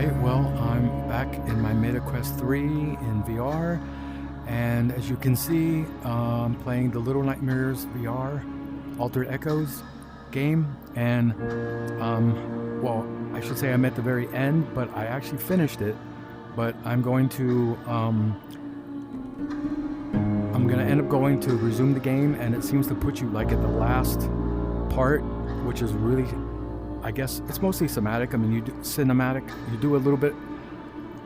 Alright, well, I'm back in my Meta Quest 3 in VR, and as you can see, I'm playing the Little Nightmares VR Altered Echoes game, and, well, I should say I'm at the very end, but I actually finished it, but I'm going to end up going to resume the game, and it seems to put you, like, at the last part, which is really... I guess it's mostly somatic. I mean, you do cinematic. You do a little bit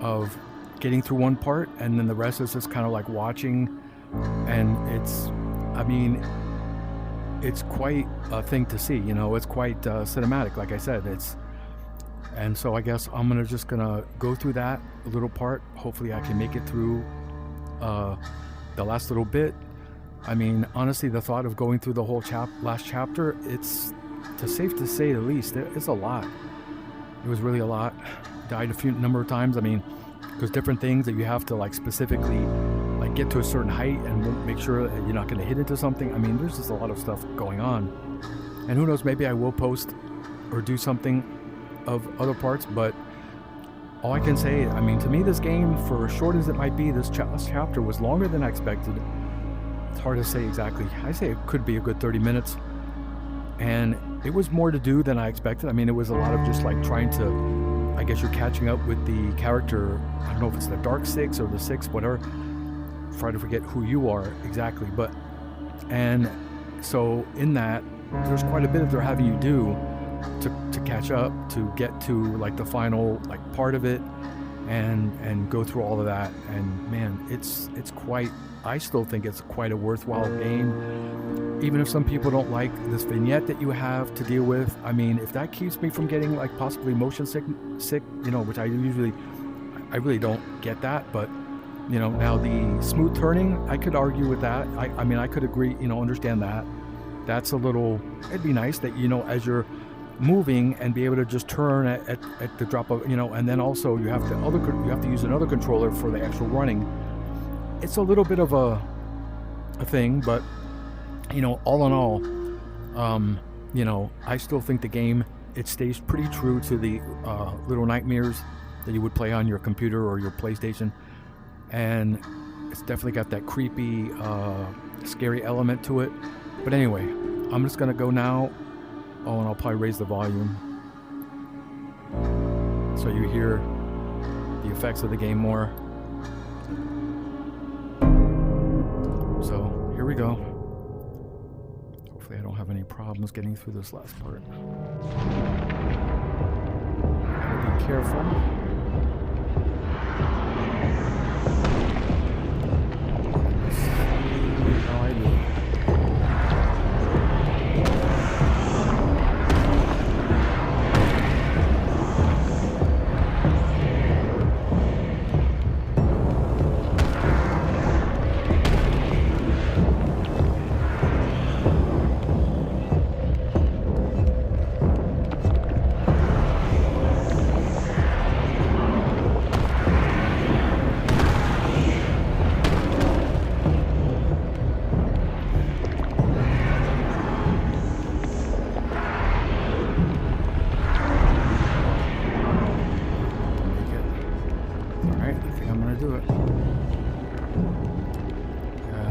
of getting through one part, and then the rest is just kind of like watching. And it's, I mean, it's quite a thing to see. You know, it's quite cinematic. Like I said, and so I guess I'm just gonna go through that little part. Hopefully, I can make it through the last little bit. I mean, honestly, the thought of going through the whole last chapter, it's safe to say the least. It's a lot. It was really a lot. Died a number of times. I mean, there's different things that you have to like specifically like get to a certain height and make sure that you're not going to hit into something. I mean, there's just a lot of stuff going on. And who knows, maybe I will post or do something of other parts, but all I can say, I mean, to me, this game, for as short as it might be, this last chapter was longer than I expected. It's hard to say exactly. I say it could be a good 30 minutes. And it was more to do than I expected. I mean, it was a lot of just like trying to, I guess you're catching up with the character. I don't know if it's the Dark Six or the Six, whatever. Try to forget who you are exactly. And so in that, there's quite a bit that they're having you do to catch up, to get to like the final like part of it and go through all of that. And man, it's quite, I still think it's quite a worthwhile game. Even if some people don't like this vignette that you have to deal with, I mean, if that keeps me from getting like possibly motion sick, you know, which I really don't get that, but you know, now the smooth turning, I could argue with that. I mean, I could agree, you know, understand that. That's a little, it'd be nice that, you know, as you're moving and be able to just turn at the drop of, you know, and then also you have to use another controller for the actual running. It's a little bit of a thing, but you know, all in all, you know, I still think the game, it stays pretty true to the Little Nightmares that you would play on your computer or your PlayStation, and it's definitely got that creepy, scary element to it. But anyway, I'm just gonna go now. Oh, and I'll probably raise the volume so you hear the effects of the game more. So here we go. Hopefully I don't have any problems getting through this last part. Gotta be careful. Let's see how I do.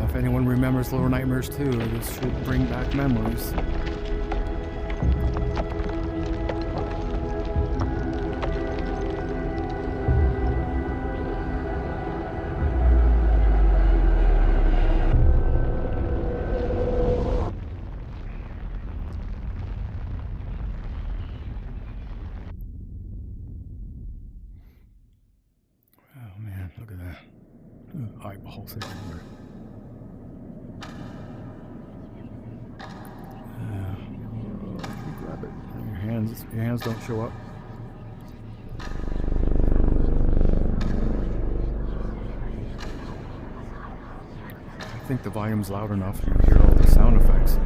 If anyone remembers Little Nightmares 2, this should bring back memories. Oh man, look at that. Eyeballs everywhere. Grab it. Your hands don't show up. I think the volume's loud enough. You hear all the sound effects.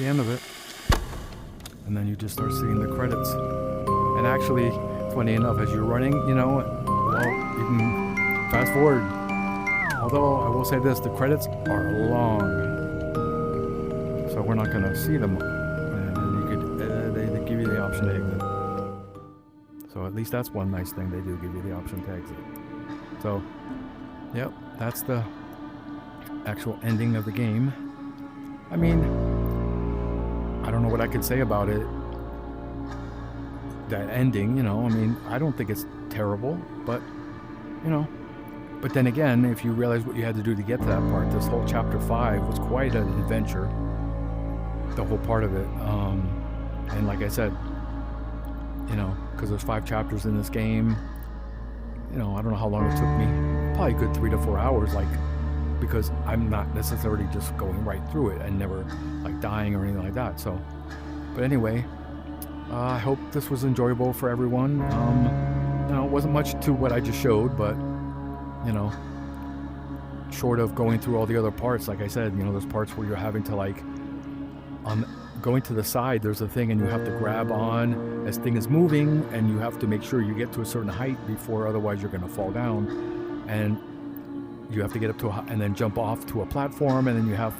the end of it. And then you just start seeing the credits. And actually, funny enough, as you're running, you know, well, you can fast forward. Although I will say this, the credits are long, so we're not going to see them. And you could, they give you the option to exit. So at least that's one nice thing, they do give you the option to exit. So, yep, that's the actual ending of the game. I mean, I don't know what I could say about it. That ending, you know, I mean, I don't think it's terrible, but, you know. But then again, if you realize what you had to do to get to that part, this whole chapter 5 was quite an adventure. The whole part of it. And like I said, you know, because there's 5 chapters in this game, you know, I don't know how long it took me. Probably a good 3 to 4 hours, like, because I'm not necessarily just going right through it and never, like, dying or anything like that. So, but anyway, I hope this was enjoyable for everyone. You know, it wasn't much to what I just showed, but, you know, short of going through all the other parts, like I said, you know, there's parts where you're having to, like, going to the side, there's a thing and you have to grab on as thing is moving, and you have to make sure you get to a certain height before, otherwise you're going to fall down. And you have to get up to and then jump off to a platform, and then you have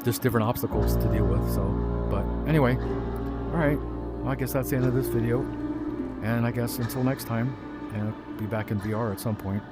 just different obstacles to deal with. So, but anyway, all right, well, I guess that's the end of this video, and I guess until next time, and I'll be back in VR at some point.